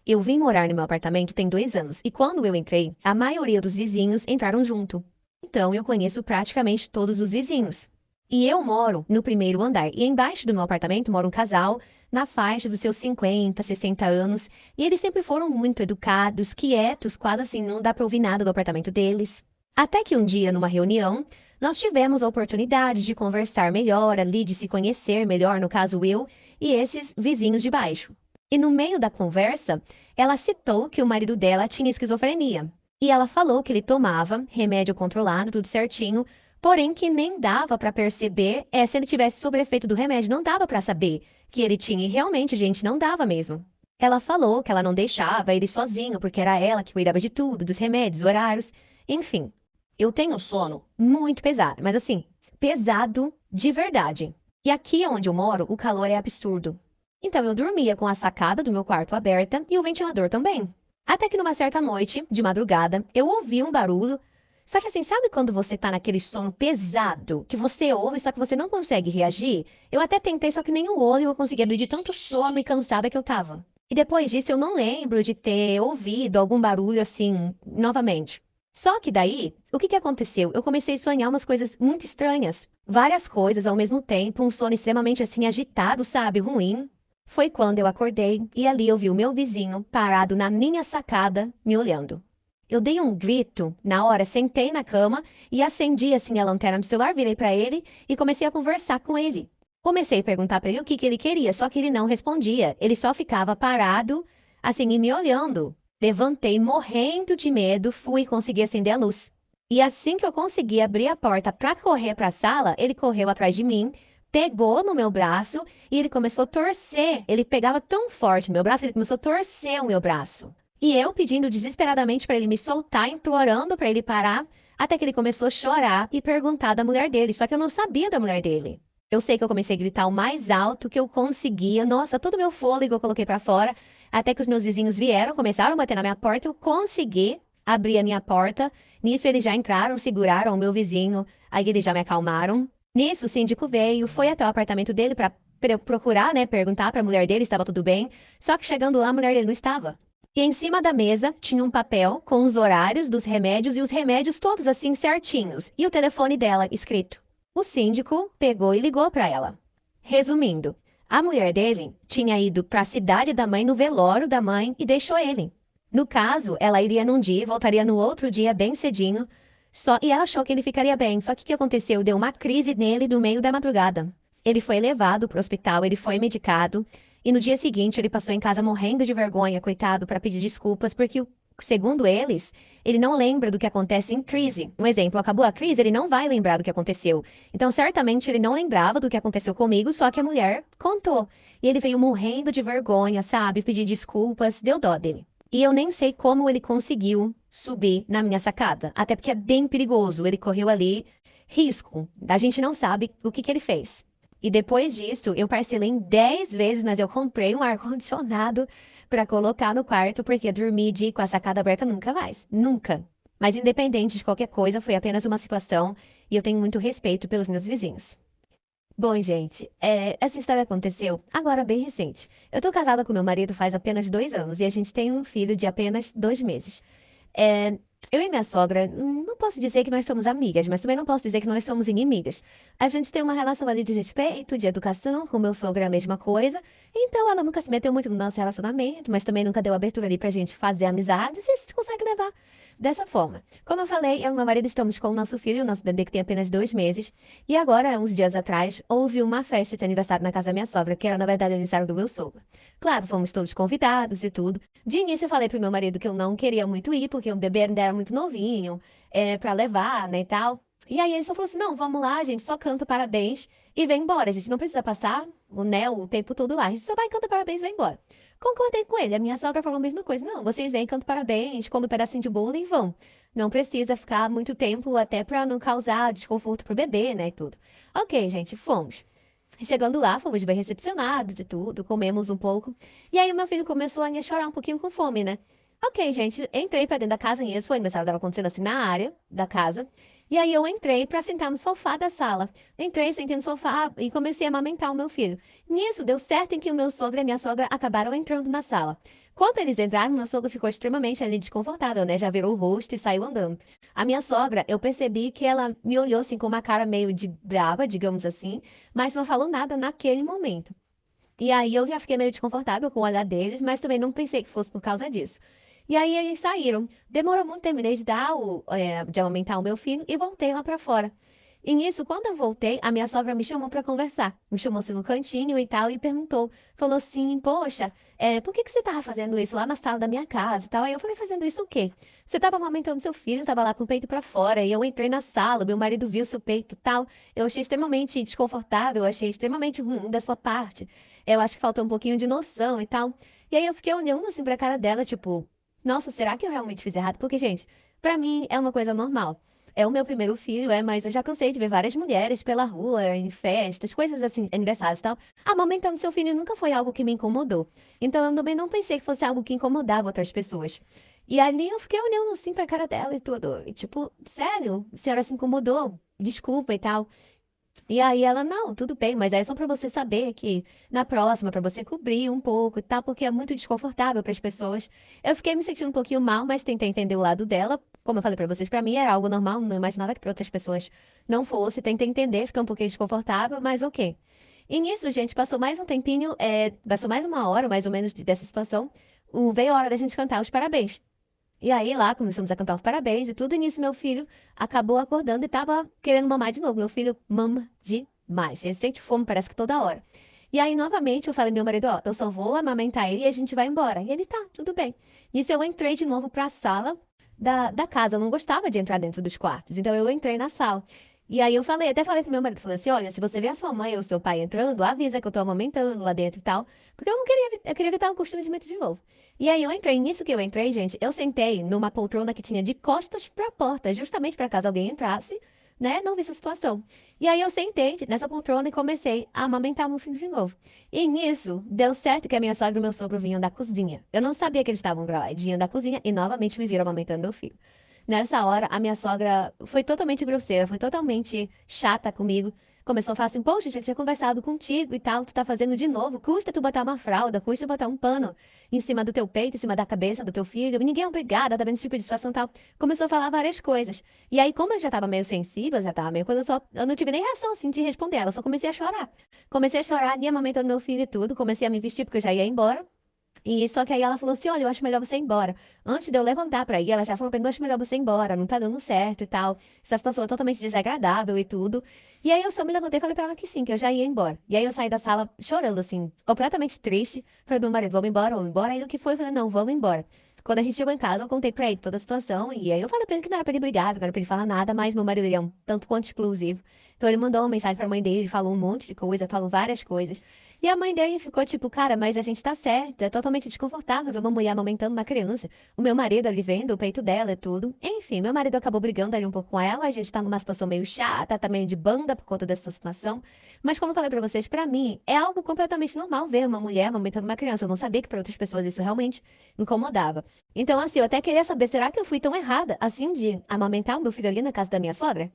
Eu vim morar no meu apartamento tem 2 anos e quando eu entrei, a maioria dos vizinhos entraram junto. Então eu conheço praticamente todos os vizinhos. E eu moro no primeiro andar e embaixo do meu apartamento mora um casal na faixa dos seus 50, 60 anos e eles sempre foram muito educados, quietos, quase assim não dá para ouvir nada do apartamento deles. Até que um dia, numa reunião, nós tivemos a oportunidade de conversar melhor ali, de se conhecer melhor, no caso eu e esses vizinhos de baixo. E no meio da conversa, ela citou que o marido dela tinha esquizofrenia. E ela falou que ele tomava remédio controlado, tudo certinho, porém que nem dava para perceber se ele tivesse sob efeito do remédio, não dava para saber que ele tinha e realmente, gente, não dava mesmo. Ela falou que ela não deixava ele sozinho, porque era ela que cuidava de tudo, dos remédios, horários, enfim. Eu tenho sono muito pesado, mas assim, pesado de verdade. E aqui onde eu moro, o calor é absurdo. Então eu dormia com a sacada do meu quarto aberta e o ventilador também. Até que numa certa noite, de madrugada, eu ouvi um barulho. Só que assim, sabe quando você tá naquele sono pesado, que você ouve, só que você não consegue reagir? Eu até tentei, só que nem o olho eu conseguia abrir de tanto sono e cansada que eu tava. E depois disso eu não lembro de ter ouvido algum barulho assim, novamente. Só que daí, o que que aconteceu? Eu comecei a sonhar umas coisas muito estranhas. Várias coisas ao mesmo tempo, um sono extremamente assim agitado, sabe? Ruim. Foi quando eu acordei e ali eu vi o meu vizinho parado na minha sacada, me olhando. Eu dei um grito, na hora sentei na cama e acendi assim a lanterna do celular, virei para ele e comecei a conversar com ele. Comecei a perguntar para ele o que que ele queria, só que ele não respondia. Ele só ficava parado, assim, e me olhando. Levantei morrendo de medo, fui e consegui acender a luz. E assim que eu consegui abrir a porta para correr para a sala, ele correu atrás de mim, pegou no meu braço e ele começou a torcer. Ele pegava tão forte no meu braço, ele começou a torcer o meu braço. E eu pedindo desesperadamente para ele me soltar, implorando para ele parar, até que ele começou a chorar e perguntar da mulher dele. Só que eu não sabia da mulher dele. Eu sei que eu comecei a gritar o mais alto que eu conseguia. Nossa, todo o meu fôlego eu coloquei para fora. Até que os meus vizinhos vieram, começaram a bater na minha porta. Eu consegui abrir a minha porta. Nisso eles já entraram, seguraram o meu vizinho. Aí eles já me acalmaram. Nisso o síndico veio, foi até o apartamento dele para procurar, né, perguntar para a mulher dele se estava tudo bem. Só que chegando lá, a mulher dele não estava. E em cima da mesa tinha um papel com os horários dos remédios e os remédios todos assim certinhos. E o telefone dela escrito. O síndico pegou e ligou para ela. Resumindo, a mulher dele tinha ido para a cidade da mãe no velório da mãe e deixou ele. No caso, ela iria num dia e voltaria no outro dia bem cedinho, e ela achou que ele ficaria bem. Só que o que aconteceu? Deu uma crise nele no meio da madrugada. Ele foi levado para o hospital, ele foi medicado e no dia seguinte ele passou em casa morrendo de vergonha, coitado, para pedir desculpas, porque segundo eles, ele não lembra do que acontece em crise. Um exemplo, acabou a crise, ele não vai lembrar do que aconteceu. Então, certamente ele não lembrava do que aconteceu comigo, só que a mulher contou. E ele veio morrendo de vergonha, sabe? Pedir desculpas, deu dó dele. E eu nem sei como ele conseguiu subir na minha sacada, até porque é bem perigoso. Ele correu ali risco. A gente não sabe o que que ele fez. E depois disso, eu parcelei em 10 vezes, mas eu comprei um ar-condicionado para colocar no quarto, porque dormir com a sacada aberta nunca mais. Nunca. Mas independente de qualquer coisa, foi apenas uma situação e eu tenho muito respeito pelos meus vizinhos. Bom, gente, essa história aconteceu agora bem recente. Eu tô casada com meu marido faz apenas 2 anos e a gente tem um filho de apenas 2 meses. É, eu e minha sogra, não posso dizer que nós somos amigas, mas também não posso dizer que nós somos inimigas. A gente tem uma relação ali de respeito, de educação, com meu sogro é a mesma coisa. Então ela nunca se meteu muito no nosso relacionamento, mas também nunca deu abertura ali pra gente fazer amizades e a gente consegue levar dessa forma. Como eu falei, eu e meu marido estamos com o nosso filho, o nosso bebê que tem apenas 2 meses. E agora, uns dias atrás, houve uma festa de aniversário na casa da minha sogra, que era na verdade o aniversário do meu sogro. Claro, fomos todos convidados e tudo. De início eu falei pro meu marido que eu não queria muito ir, porque o bebê ainda era muito novinho, pra levar, né, e tal. E aí ele só falou assim, não, vamos lá, a gente só canta parabéns e vem embora. A gente não precisa passar o tempo todo lá. A gente só vai, canta parabéns e vai embora. Concordei com ele. A minha sogra falou a mesma coisa. Não, vocês vêm, cantam parabéns, comem um pedacinho de bolo e vão. Não precisa ficar muito tempo até pra não causar desconforto pro bebê, né, e tudo. Ok, gente, fomos. Chegando lá, fomos bem recepcionados e tudo, comemos um pouco. E aí o meu filho começou a chorar um pouquinho com fome, né? Ok, gente, entrei pra dentro da casa, e isso, o aniversário tava acontecendo assim na área da casa. E aí eu entrei pra sentar no sofá da sala. Entrei, sentei no sofá e comecei a amamentar o meu filho. Nisso, deu certo em que o meu sogro e a minha sogra acabaram entrando na sala. Quando eles entraram, meu sogro ficou extremamente ali desconfortável, né? Já virou o rosto e saiu andando. A minha sogra, eu percebi que ela me olhou assim com uma cara meio de brava, digamos assim, mas não falou nada naquele momento. E aí eu já fiquei meio desconfortável com o olhar deles, mas também não pensei que fosse por causa disso. E aí eles saíram. Demorou muito, terminei de de amamentar o meu filho e voltei lá pra fora. E nisso, quando eu voltei, a minha sogra me chamou pra conversar. Me chamou assim no cantinho e tal e perguntou. Falou assim, poxa, por que que você tava fazendo isso lá na sala da minha casa e tal? Aí eu falei, fazendo isso o quê? Você tava amamentando seu filho, tava lá com o peito pra fora, e eu entrei na sala, meu marido viu seu peito e tal. Eu achei extremamente desconfortável, achei extremamente ruim da sua parte. Eu acho que faltou um pouquinho de noção e tal. E aí eu fiquei olhando assim pra cara dela, tipo, nossa, será que eu realmente fiz errado? Porque, gente, pra mim é uma coisa normal. É o meu primeiro filho, mas eu já cansei de ver várias mulheres pela rua, em festas, coisas assim, aniversários e tal. Amamentando seu filho nunca foi algo que me incomodou. Então eu também não pensei que fosse algo que incomodava outras pessoas. E ali eu fiquei olhando assim pra cara dela e tudo. E tipo, sério, a senhora se incomodou? Desculpa e tal. E aí ela, não, tudo bem, mas é só pra você saber que na próxima, pra você cobrir um pouco e tal, porque é muito desconfortável para as pessoas. Eu fiquei me sentindo um pouquinho mal, mas tentei entender o lado dela. Como eu falei pra vocês, pra mim era algo normal, não imaginava que pra outras pessoas não fosse. Tentei entender, fiquei um pouquinho desconfortável, mas ok. E nisso, gente, passou mais um tempinho, passou mais uma hora, mais ou menos, dessa situação. Veio a hora da gente cantar os parabéns. E aí lá começamos a cantar os parabéns e tudo. E nisso meu filho acabou acordando e tava querendo mamar de novo. Meu filho mama demais. Ele sente fome, parece que toda hora. E aí, novamente, eu falei pro meu marido, ó, eu só vou amamentar ele e a gente vai embora. E ele, tá, tudo bem. Nisso eu entrei de novo pra sala da casa. Eu não gostava de entrar dentro dos quartos. Então eu entrei na sala. E aí eu falei, até falei pro meu marido, falei assim, olha, se você ver a sua mãe ou seu pai entrando, avisa que eu tô amamentando lá dentro e tal. Porque eu não queria, eu queria evitar o constrangimento de novo. E aí eu entrei, nisso que eu entrei, gente, eu sentei numa poltrona que tinha de costas para a porta, justamente para caso alguém entrasse, né, não visse a situação. E aí eu sentei nessa poltrona e comecei a amamentar meu filho de novo. E nisso, deu certo que a minha sogra e o meu sogro vinham da cozinha. Eu não sabia que eles estavam pra lá, eles vinham da cozinha e novamente me viram amamentando meu filho. Nessa hora, a minha sogra foi totalmente grosseira, foi totalmente chata comigo. Começou a falar assim, poxa, já tinha conversado contigo e tal, tu tá fazendo de novo. Custa tu botar uma fralda, custa botar um pano em cima do teu peito, em cima da cabeça do teu filho. Ninguém é obrigada, tá vendo esse tipo de situação e tal. Começou a falar várias coisas. E aí, como eu já tava meio sensível, já tava meio coisa, eu não tive nem reação assim de responder ela, só comecei a chorar. Comecei a chorar ali, amamentando meu filho e tudo. Comecei a me vestir porque eu já ia embora. E só que aí ela falou assim: olha, eu acho melhor você ir embora. Antes de eu levantar pra ir, ela já falou pra mim: eu acho melhor você ir embora, não tá dando certo e tal. Essa situação é totalmente desagradável e tudo. E aí eu só me levantei e falei pra ela que sim, que eu já ia embora. E aí eu saí da sala chorando, assim, completamente triste. Falei pro meu marido: vamos embora, vamos embora. Aí o que foi? Eu falei: não, vamos embora. Quando a gente chegou em casa, eu contei pra ele toda a situação. E aí eu falei pra ele que não era pra ele brigar, não era pra ele falar nada, mas meu marido ele é um tanto quanto explosivo. Então ele mandou uma mensagem pra mãe dele, falou um monte de coisa, falou várias coisas. E a mãe dele ficou tipo, cara, mas a gente tá certa, é totalmente desconfortável ver uma mulher amamentando uma criança. O meu marido ali vendo o peito dela e tudo. Enfim, meu marido acabou brigando ali um pouco com ela, a gente tá numa situação meio chata, tá meio de banda por conta dessa situação. Mas como eu falei pra vocês, pra mim, é algo completamente normal ver uma mulher amamentando uma criança. Eu não sabia que pra outras pessoas isso realmente incomodava. Então, assim, eu até queria saber, será que eu fui tão errada assim de amamentar o meu filho ali na casa da minha sogra?